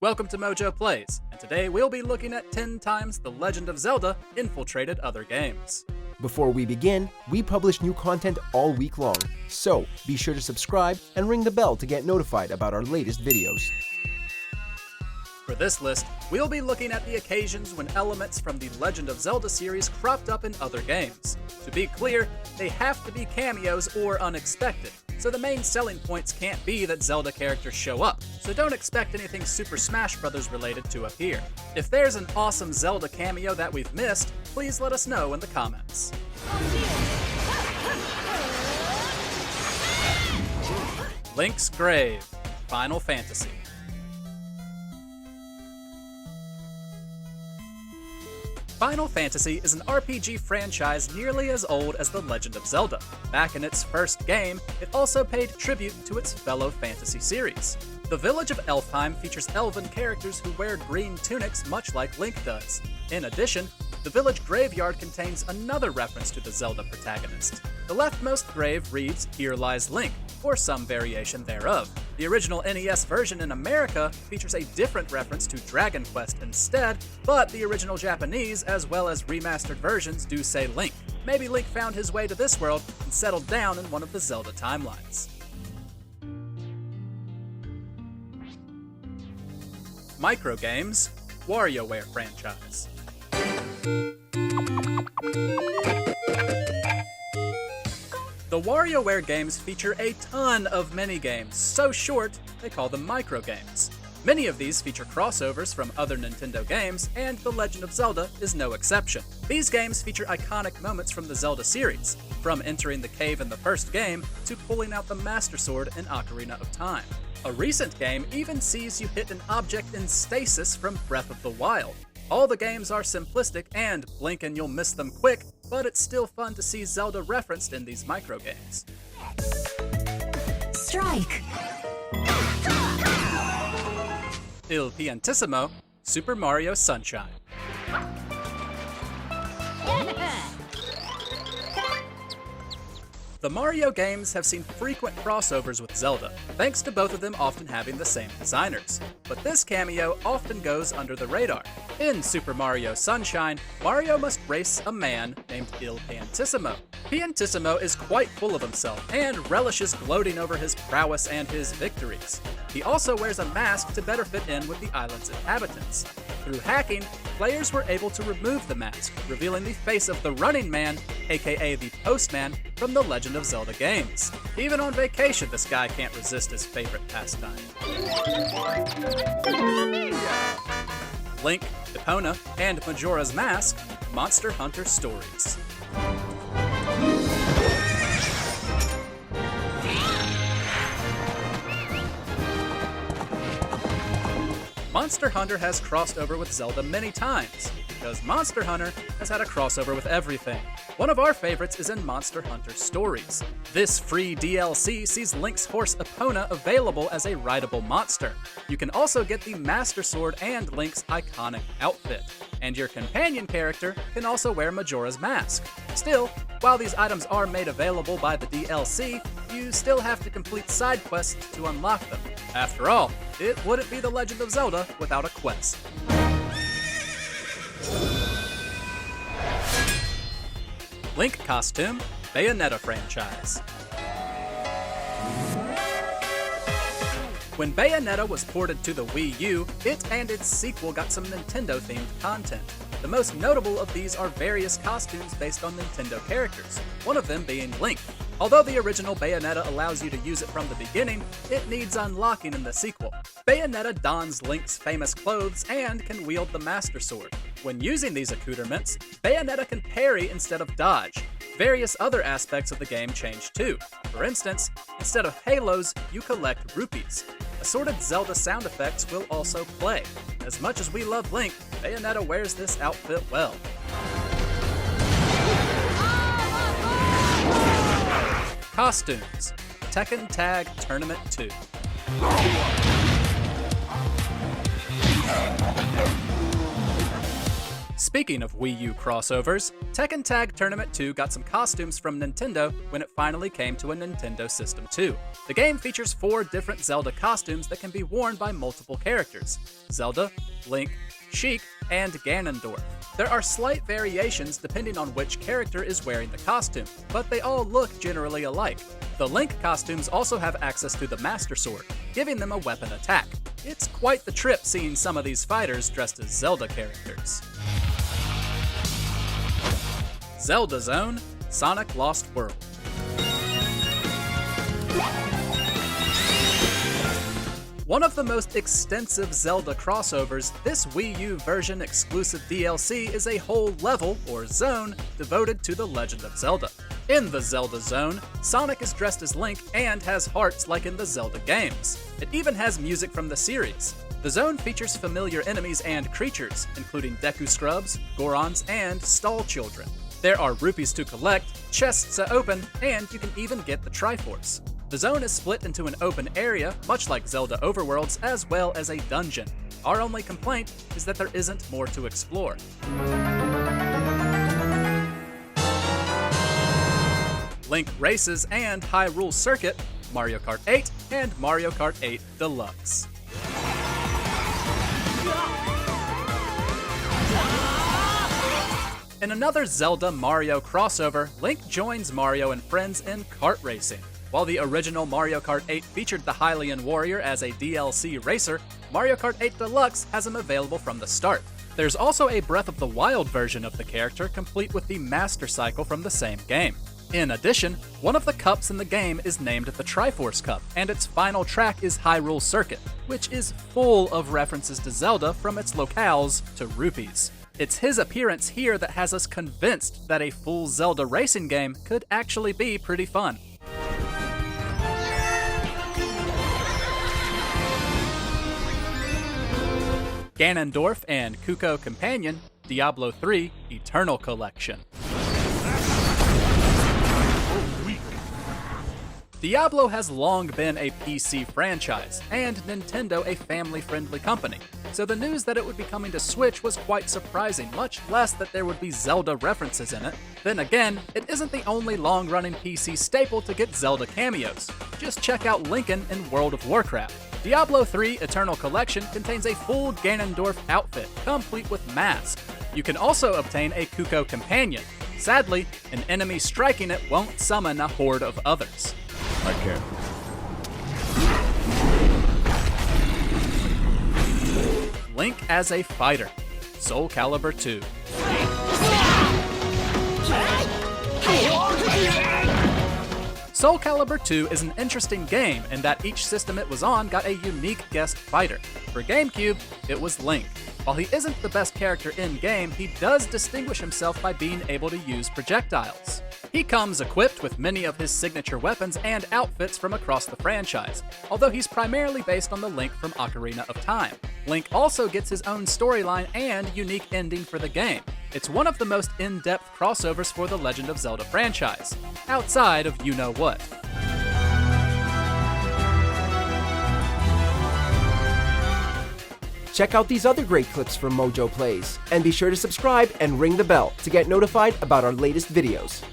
Welcome to MojoPlays, and today we'll be looking at 10 times The Legend of Zelda infiltrated other games. Before we begin, we publish new content all week long, so be sure to subscribe and ring the bell to get notified about our latest videos. For this list, we'll be looking at the occasions when elements from the Legend of Zelda series cropped up in other games. To be clear, they have to be cameos or unexpected, so the main selling points can't be that Zelda characters show up, so don't expect anything Super Smash Bros. Related to appear. If there's an awesome Zelda cameo that we've missed, please let us know in the comments. Link's Grave, Final Fantasy. Final Fantasy is an RPG franchise nearly as old as The Legend of Zelda. Back in its first game, it also paid tribute to its fellow fantasy series. The village of Elfheim features elven characters who wear green tunics much like Link does. In addition, the village graveyard contains another reference to the Zelda protagonist. The leftmost grave reads, "Here lies Link," or some variation thereof. The original NES version in America features a different reference to Dragon Quest instead, but the original Japanese as well as remastered versions do say Link. Maybe Link found his way to this world and settled down in one of the Zelda timelines. Microgames, WarioWare franchise. The WarioWare games feature a ton of minigames, so short they call them microgames. Many of these feature crossovers from other Nintendo games, and The Legend of Zelda is no exception. These games feature iconic moments from the Zelda series, from entering the cave in the first game to pulling out the Master Sword in Ocarina of Time. A recent game even sees you hit an object in stasis from Breath of the Wild. All the games are simplistic and blink and you'll miss them quick, but it's still fun to see Zelda referenced in these microgames. Strike! Il Piantissimo, Super Mario Sunshine. The Mario games have seen frequent crossovers with Zelda, thanks to both of them often having the same designers. But this cameo often goes under the radar. In Super Mario Sunshine, Mario must race a man named Il Piantissimo. Piantissimo is quite full of himself and relishes gloating over his prowess and his victories. He also wears a mask to better fit in with the island's inhabitants. Through hacking, players were able to remove the mask, revealing the face of the Running Man, aka the Postman, from the Legend of Zelda games. Even on vacation, this guy can't resist his favorite pastime. Link, Epona, and Majora's Mask, Monster Hunter Stories. Monster Hunter has crossed over with Zelda many times, because Monster Hunter has had a crossover with everything. One of our favorites is in Monster Hunter Stories. This free DLC sees Link's horse Epona available as a rideable monster. You can also get the Master Sword and Link's iconic outfit. And your companion character can also wear Majora's Mask. Still, while these items are made available by the DLC, you still have to complete side quests to unlock them. After all, it wouldn't be The Legend of Zelda without a quest. Link costume, Bayonetta franchise. When Bayonetta was ported to the Wii U, it and its sequel got some Nintendo-themed content. The most notable of these are various costumes based on Nintendo characters, one of them being Link. Although the original Bayonetta allows you to use it from the beginning, it needs unlocking in the sequel. Bayonetta dons Link's famous clothes and can wield the Master Sword. When using these accoutrements, Bayonetta can parry instead of dodge. Various other aspects of the game change too. For instance, instead of halos, you collect rupees. Assorted Zelda sound effects will also play. As much as we love Link, Bayonetta wears this outfit well. Costumes, Tekken Tag Tournament 2. Speaking of Wii U crossovers, Tekken Tag Tournament 2 got some costumes from Nintendo when it finally came to a Nintendo System 2. The game features 4 different Zelda costumes that can be worn by multiple characters: Zelda, Link, Sheik, and Ganondorf. There are slight variations depending on which character is wearing the costume, but they all look generally alike. The Link costumes also have access to the Master Sword, giving them a weapon attack. It's quite the trip seeing some of these fighters dressed as Zelda characters. Zelda Zone, Sonic Lost World. One of the most extensive Zelda crossovers, this Wii U version exclusive DLC is a whole level, or zone, devoted to The Legend of Zelda. In the Zelda Zone, Sonic is dressed as Link and has hearts like in the Zelda games. It even has music from the series. The zone features familiar enemies and creatures, including Deku Scrubs, Gorons, and Stall Children. There are rupees to collect, chests to open, and you can even get the Triforce. The zone is split into an open area, much like Zelda Overworlds, as well as a dungeon. Our only complaint is that there isn't more to explore. Link Races and Hyrule Circuit, Mario Kart 8, and Mario Kart 8 Deluxe. In another Zelda-Mario crossover, Link joins Mario and friends in kart racing. While the original Mario Kart 8 featured the Hylian Warrior as a DLC racer, Mario Kart 8 Deluxe has him available from the start. There's also a Breath of the Wild version of the character, complete with the Master Cycle from the same game. In addition, one of the cups in the game is named the Triforce Cup, and its final track is Hyrule Circuit, which is full of references to Zelda from its locales to rupees. It's his appearance here that has us convinced that a full Zelda racing game could actually be pretty fun. Ganondorf and Kuko Companion, Diablo 3 Eternal Collection. Diablo has long been a PC franchise, and Nintendo a family-friendly company, so the news that it would be coming to Switch was quite surprising, much less that there would be Zelda references in it. Then again, it isn't the only long-running PC staple to get Zelda cameos. Just check out Lincoln in World of Warcraft. Diablo 3 Eternal Collection contains a full Ganondorf outfit, complete with mask. You can also obtain a Kuko Companion. Sadly, an enemy striking it won't summon a horde of others. I can. Link as a fighter, Soul Calibur 2. Soul Calibur 2 is an interesting game in that each system it was on got a unique guest fighter. For GameCube, it was Link. While he isn't the best character in-game, he does distinguish himself by being able to use projectiles. He comes equipped with many of his signature weapons and outfits from across the franchise, although he's primarily based on the Link from Ocarina of Time. Link also gets his own storyline and unique ending for the game. It's one of the most in-depth crossovers for the Legend of Zelda franchise, outside of you-know-what. Check out these other great clips from MojoPlays, and be sure to subscribe and ring the bell to get notified about our latest videos.